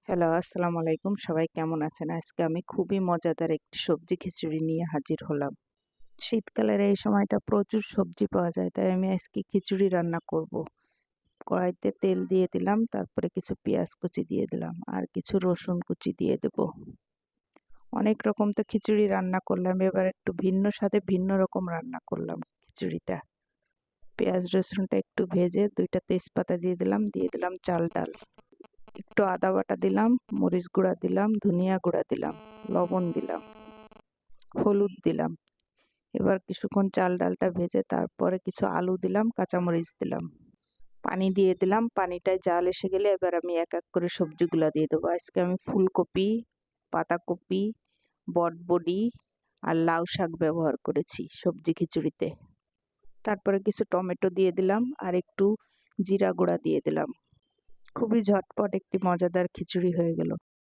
Hello, আসসালামু আলাইকুম। সবাই কেমন আছেন? আজকে আমি খুবই মজাদার একটি সবজি খিচুড়ি নিয়ে হাজির হলাম। শীতকালের এই সময়টা প্রচুর সবজি পাওয়া যায়, তাই আমি আজকে খিচুড়ি রান্না করব। কড়াইতে তেল দিয়ে দিলাম, তারপরে কিছু পেঁয়াজ কুচি দিয়ে দিলাম, আর কিছু রসুন কুচি দিয়ে দেব। অনেক রকম তো খিচুড়ি রান্না করলাম, এবার একটু ভিন্ন স্বাদে ভিন্ন রকম রান্না করলাম খিচুড়িটা। পেঁয়াজ রসুনটা একটু ভেজে ২টা তেজপাতা দিয়ে দিলাম চাল ডাল। একটু আদা বাটা দিলাম, মরিচ গুঁড়া দিলাম, ধনিয়া গুঁড়া দিলাম, লবণ দিলাম, হলুদ দিলাম। এবার কিছুক্ষণ চাল ডালটা ভেজে তারপরে কিছু আলু দিলাম, কাঁচামরিচ দিলাম, পানি দিয়ে দিলাম। পানিটায় জাল এসে গেলে এবার আমি এক এক করে সবজিগুলা দিয়ে দেবো। আজকে আমি ফুলকপি, পাতাকপি, বটবডি আর লাউ শাক ব্যবহার করেছি সবজি খিচুড়িতে। তারপরে কিছু টমেটো দিয়ে দিলাম আর একটু জিরা গুঁড়া দিয়ে দিলাম। খুবই ঝটপট একটি মজাদার খিচুড়ি হয়ে গেল।